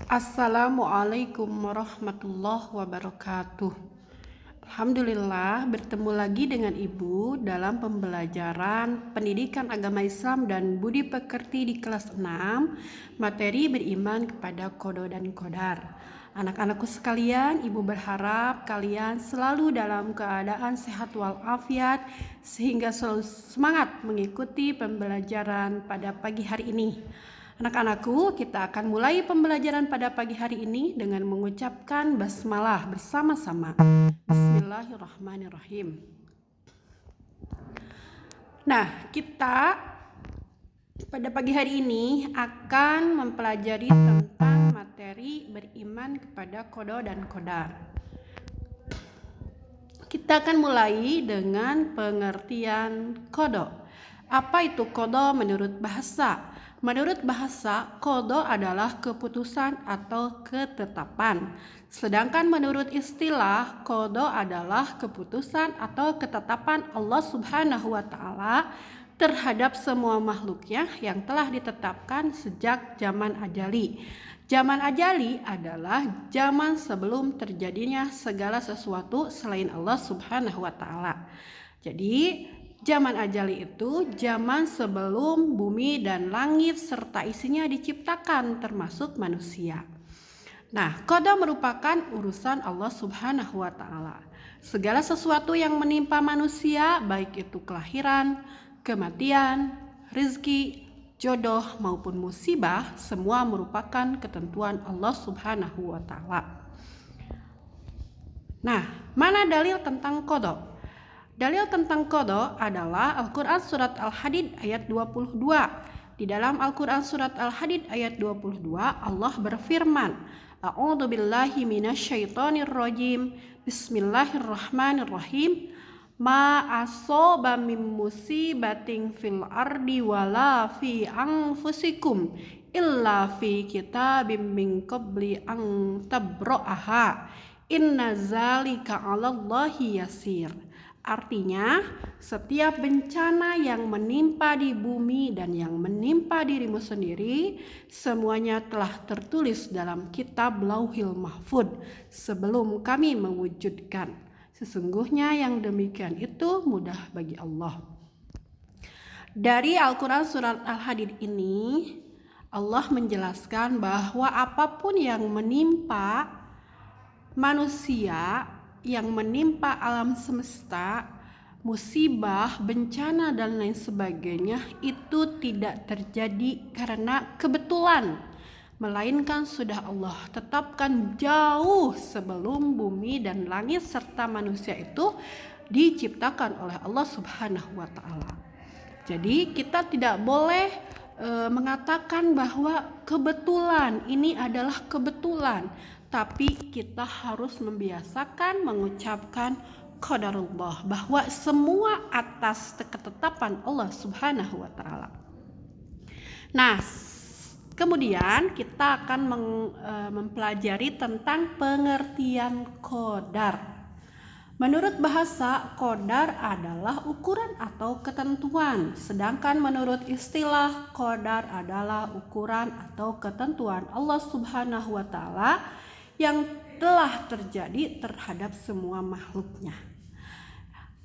Assalamualaikum warahmatullahi wabarakatuh. Alhamdulillah bertemu lagi dengan Ibu dalam pembelajaran Pendidikan Agama Islam dan Budi Pekerti di kelas 6, materi beriman kepada qada dan qadar. Anak-anakku sekalian, Ibu berharap kalian selalu dalam keadaan sehat walafiat sehingga selalu semangat mengikuti pembelajaran pada pagi hari ini. Anak-anakku, kita akan mulai pembelajaran pada pagi hari ini dengan mengucapkan basmalah bersama-sama. Bismillahirrahmanirrahim. Nah, kita pada pagi hari ini akan mempelajari tentang materi beriman kepada qada dan qadar. Kita akan mulai dengan pengertian qada. Apa itu qada menurut bahasa? Menurut bahasa, qada adalah keputusan atau ketetapan. Sedangkan menurut istilah, qada adalah keputusan atau ketetapan Allah Subhanahu wa taala terhadap semua makhluknya yang telah ditetapkan sejak zaman ajali. Zaman ajali adalah zaman sebelum terjadinya segala sesuatu selain Allah Subhanahu wa taala. Jadi, zaman ajali itu zaman sebelum bumi dan langit serta isinya diciptakan termasuk manusia. Nah, qada merupakan urusan Allah Subhanahu wa taala. Segala sesuatu yang menimpa manusia, baik itu kelahiran, kematian, rezeki, jodoh maupun musibah, semua merupakan ketentuan Allah Subhanahu wa taala. Nah, mana dalil tentang qada? Dalil tentang qada adalah Al-Quran Surat Al-Hadid ayat 22. Di dalam Al-Quran Surat Al-Hadid ayat 22, Allah berfirman, A'udzu billahi minasyaitonir rajim. Bismillahirrahmanirrahim. Ma asoba min musibatin fil ardi wala fi anfusikum illa fi kitabim min qabli an tabra'aha. Inna zalika 'alallahi yasir. Artinya, setiap bencana yang menimpa di bumi dan yang menimpa dirimu sendiri, semuanya telah tertulis dalam kitab Lauhil Mahfud sebelum kami mewujudkan. Sesungguhnya yang demikian itu mudah bagi Allah. Dari Al-Quran Surat Al-Hadid ini, Allah menjelaskan bahwa apapun yang menimpa manusia, yang menimpa alam semesta, musibah, bencana dan lain sebagainya, itu tidak terjadi karena kebetulan, melainkan sudah Allah tetapkan jauh sebelum bumi dan langit serta manusia itu diciptakan oleh Allah Subhanahu wa taala. Jadi kita tidak boleh mengatakan bahwa kebetulan ini adalah kebetulan, tapi kita harus membiasakan mengucapkan qadarullah, bahwa semua atas ketetapan Allah Subhanahu wa taala. Nah, kemudian kita akan mempelajari tentang pengertian qadar. Menurut bahasa, qadar adalah ukuran atau ketentuan, sedangkan menurut istilah, qadar adalah ukuran atau ketentuan Allah Subhanahu wa taala yang telah terjadi terhadap semua makhluknya.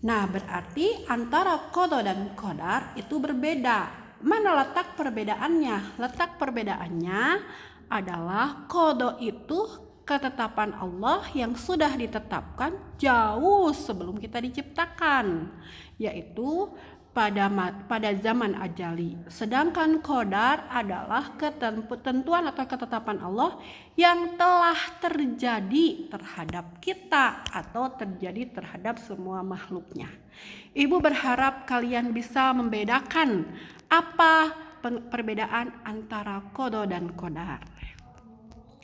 Nah, berarti antara qada dan qadar itu berbeda. Mana letak perbedaannya? Letak perbedaannya adalah qada itu ketetapan Allah yang sudah ditetapkan jauh sebelum kita diciptakan, yaitu pada zaman ajali. Sedangkan qadar adalah ketentuan atau ketetapan Allah yang telah terjadi terhadap kita atau terjadi terhadap semua makhluknya. Ibu berharap kalian bisa membedakan apa perbedaan antara qada dan qadar.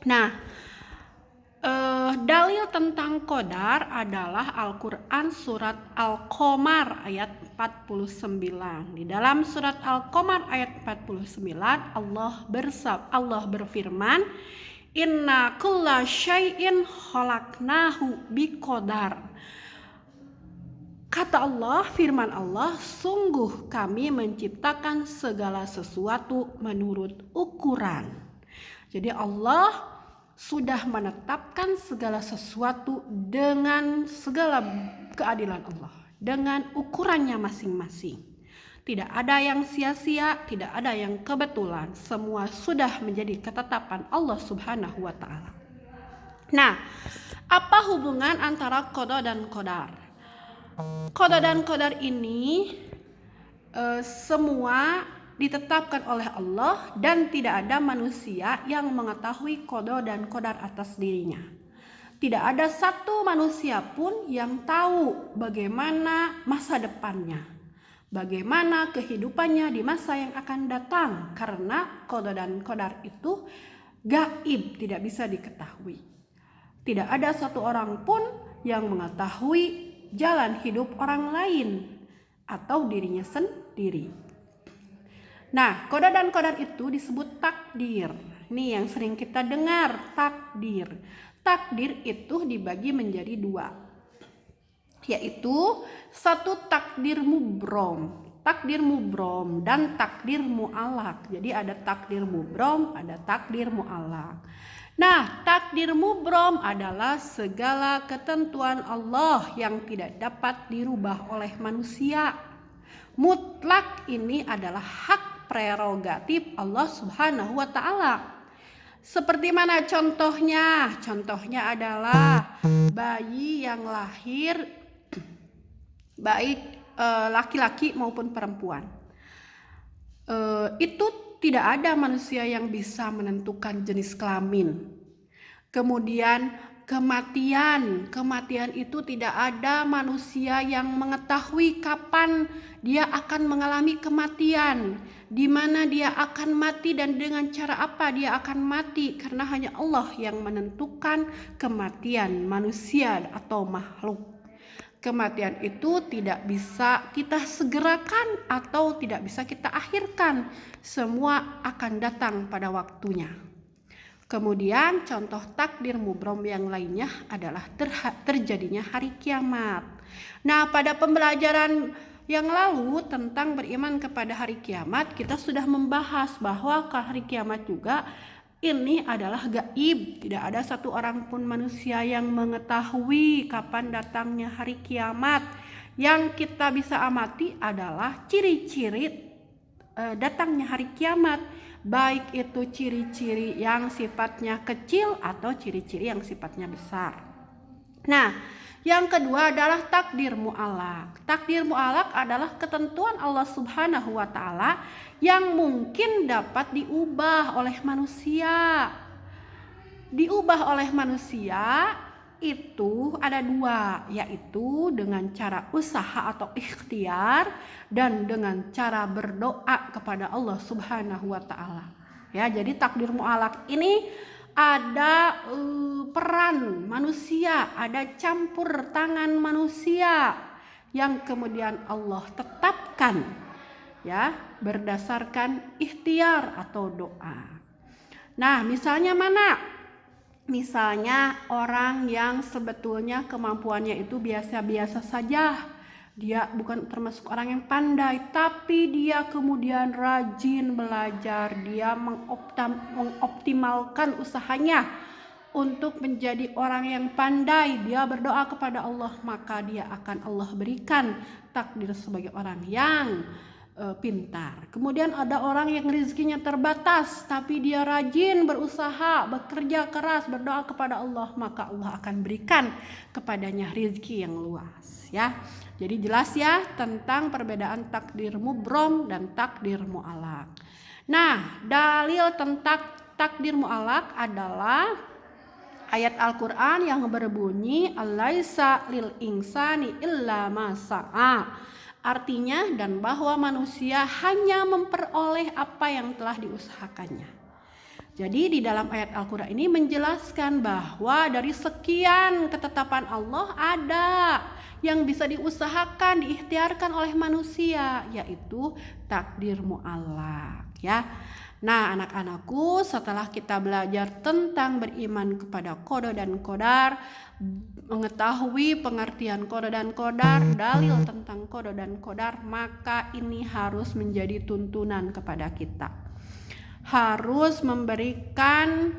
Nah, dalil tentang qadar adalah Al-Quran Surat Al-Qamar ayat 49. Di dalam surat Al-Qamar ayat 49, Allah berfirman, Inna kulla syai'in khalaqnahu biqadar. Kata Allah, firman Allah, sungguh kami menciptakan segala sesuatu menurut ukuran. Jadi Allah sudah menetapkan segala sesuatu dengan segala keadilan Allah, dengan ukurannya masing-masing. Tidak ada yang sia-sia, tidak ada yang kebetulan. Semua sudah menjadi ketetapan Allah Subhanahu wa Ta'ala. Nah, apa hubungan antara qada dan qadar? Qada dan qadar ini semua ditetapkan oleh Allah dan tidak ada manusia yang mengetahui qada dan qadar atas dirinya. Tidak ada satu manusia pun yang tahu bagaimana masa depannya, bagaimana kehidupannya di masa yang akan datang, karena qada dan qadar itu gaib, tidak bisa diketahui. Tidak ada satu orang pun yang mengetahui jalan hidup orang lain atau dirinya sendiri. Nah, qada dan qadar itu disebut takdir. Ini yang sering kita dengar, takdir. Takdir itu dibagi menjadi dua, yaitu satu takdir mubrom dan takdir mu'allaq. Jadi ada takdir mubrom, ada takdir mu'allaq. Nah, takdir mubrom adalah segala ketentuan Allah yang tidak dapat dirubah oleh manusia. Mutlak ini adalah hak prerogatif Allah Subhanahu wa Ta'ala. Seperti mana contohnya? Contohnya adalah bayi yang lahir baik laki-laki maupun perempuan. Itu tidak ada manusia yang bisa menentukan jenis kelamin. Kemudian kematian itu tidak ada manusia yang mengetahui kapan dia akan mengalami kematian, di mana dia akan mati dan dengan cara apa dia akan mati, karena hanya Allah yang menentukan kematian manusia atau makhluk. Kematian itu tidak bisa kita segerakan atau tidak bisa kita akhirkan, semua akan datang pada waktunya. Kemudian contoh takdir mubrom yang lainnya adalah terjadinya hari kiamat. Nah, pada pembelajaran yang lalu tentang beriman kepada hari kiamat, kita sudah membahas bahwa hari kiamat juga ini adalah gaib. Tidak ada satu orang pun manusia yang mengetahui kapan datangnya hari kiamat. Yang kita bisa amati adalah ciri-ciri datangnya hari kiamat, baik itu ciri-ciri yang sifatnya kecil atau ciri-ciri yang sifatnya besar. Nah, yang kedua adalah takdir mu'allaq. Takdir mu'allaq adalah ketentuan Allah Subhanahu wa Ta'ala yang mungkin dapat diubah oleh manusia. Diubah oleh manusia itu ada dua, yaitu dengan cara usaha atau ikhtiar dan dengan cara berdoa kepada Allah Subhanahu wa Ta'ala. Ya, jadi takdir mu'allaq ini ada peran manusia, ada campur tangan manusia yang kemudian Allah tetapkan, ya, berdasarkan ikhtiar atau doa. Nah, misalnya mana? Misalnya orang yang sebetulnya kemampuannya itu biasa-biasa saja, dia bukan termasuk orang yang pandai, tapi dia kemudian rajin belajar, dia mengoptimalkan usahanya untuk menjadi orang yang pandai, dia berdoa kepada Allah, maka dia akan Allah berikan takdir sebagai orang yang pintar. Kemudian ada orang yang rezekinya terbatas, tapi dia rajin berusaha, bekerja keras, berdoa kepada Allah, maka Allah akan berikan kepadanya rezeki yang luas, ya. Jadi jelas ya tentang perbedaan takdir mubrom dan takdir mu'allaq. Nah, dalil tentang takdir mu'allaq adalah ayat Al-Qur'an yang berbunyi alaisa lil insani illa ma sa'a. Artinya, dan bahwa manusia hanya memperoleh apa yang telah diusahakannya. Jadi di dalam ayat Al-Quran ini menjelaskan bahwa dari sekian ketetapan Allah ada yang bisa diusahakan, diikhtiarkan oleh manusia, yaitu takdir mu'allaq, ya. Nah, anak-anakku, setelah kita belajar tentang beriman kepada qada dan qadar, mengetahui pengertian qada dan qadar, dalil tentang qada dan qadar, maka ini harus menjadi tuntunan kepada kita. Harus memberikan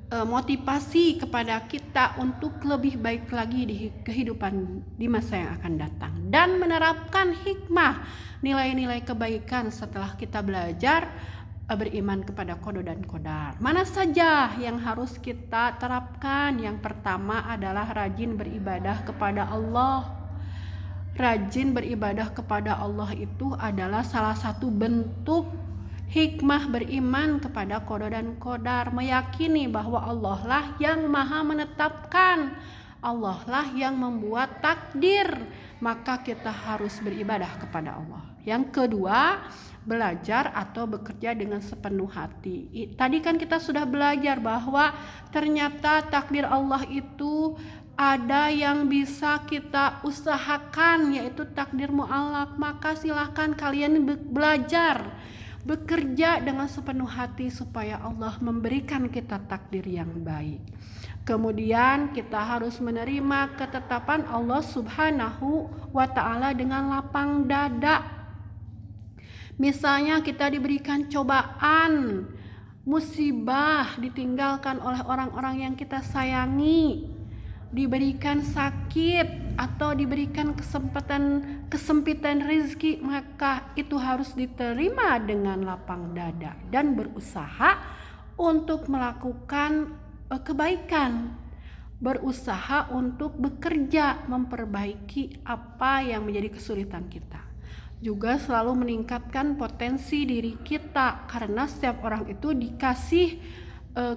motivasi kepada kita untuk lebih baik lagi di kehidupan di masa yang akan datang, dan menerapkan hikmah nilai-nilai kebaikan setelah kita belajar beriman kepada qada dan qadar. Mana saja yang harus kita terapkan? Yang pertama adalah rajin beribadah kepada Allah. Rajin beribadah kepada Allah itu adalah salah satu bentuk hikmah beriman kepada qada dan qadar, meyakini bahwa Allah lah yang maha menetapkan, Allah lah yang membuat takdir, maka kita harus beribadah kepada Allah. Yang kedua, belajar atau bekerja dengan sepenuh hati. Tadi kan kita sudah belajar bahwa ternyata takdir Allah itu ada yang bisa kita usahakan, yaitu takdir mu'allaq. Maka silahkan kalian belajar, bekerja dengan sepenuh hati supaya Allah memberikan kita takdir yang baik. Kemudian kita harus menerima ketetapan Allah Subhanahu wa ta'ala dengan lapang dada. Misalnya kita diberikan cobaan, musibah, ditinggalkan oleh orang-orang yang kita sayangi, diberikan sakit atau diberikan kesempitan rezeki, maka itu harus diterima dengan lapang dada dan berusaha untuk melakukan kebaikan, berusaha untuk bekerja memperbaiki apa yang menjadi kesulitan kita. Juga selalu meningkatkan potensi diri kita, karena setiap orang itu dikasih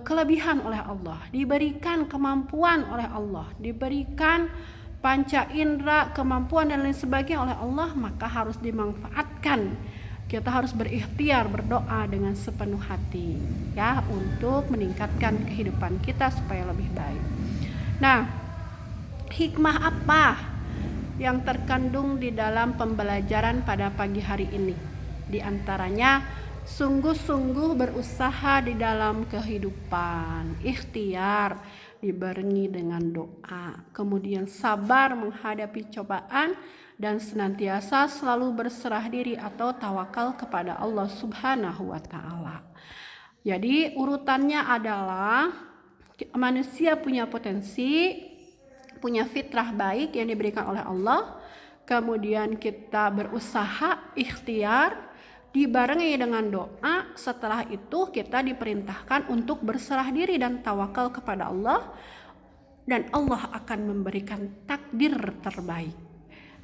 kelebihan oleh Allah, diberikan kemampuan oleh Allah, diberikan panca indera, kemampuan dan lain sebagainya oleh Allah, maka harus dimanfaatkan. Kita harus berikhtiar, berdoa dengan sepenuh hati ya, untuk meningkatkan kehidupan kita supaya lebih baik. Nah, hikmah apa yang terkandung di dalam pembelajaran pada pagi hari ini? Di antaranya sungguh-sungguh berusaha di dalam kehidupan, ikhtiar dibarengi dengan doa, kemudian sabar menghadapi cobaan, dan senantiasa selalu berserah diri atau tawakal kepada Allah Subhanahu wa ta'ala. Jadi urutannya adalah manusia punya potensi, punya fitrah baik yang diberikan oleh Allah, kemudian kita berusaha, ikhtiar, dibarengi dengan doa. Setelah itu kita diperintahkan untuk berserah diri dan tawakal kepada Allah, dan Allah akan memberikan takdir terbaik.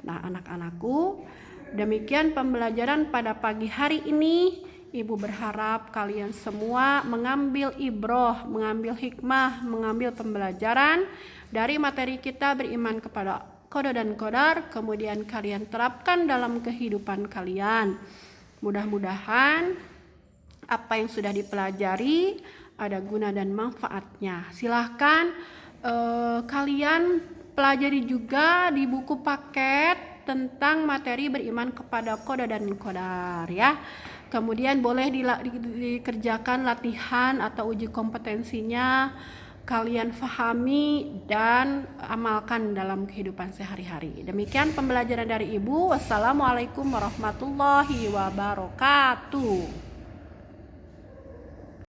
Nah, anak-anakku, demikian pembelajaran pada pagi hari ini. Ibu berharap kalian semua mengambil ibroh, mengambil hikmah, mengambil pembelajaran dari materi kita beriman kepada qada dan qadar, kemudian kalian terapkan dalam kehidupan kalian. Mudah-mudahan apa yang sudah dipelajari ada guna dan manfaatnya. Silahkan kalian pelajari juga di buku paket tentang materi beriman kepada qada dan qadar ya. Kemudian boleh dikerjakan latihan atau uji kompetensinya, kalian fahami dan amalkan dalam kehidupan sehari-hari. Demikian pembelajaran dari Ibu. Wassalamualaikum warahmatullahi wabarakatuh.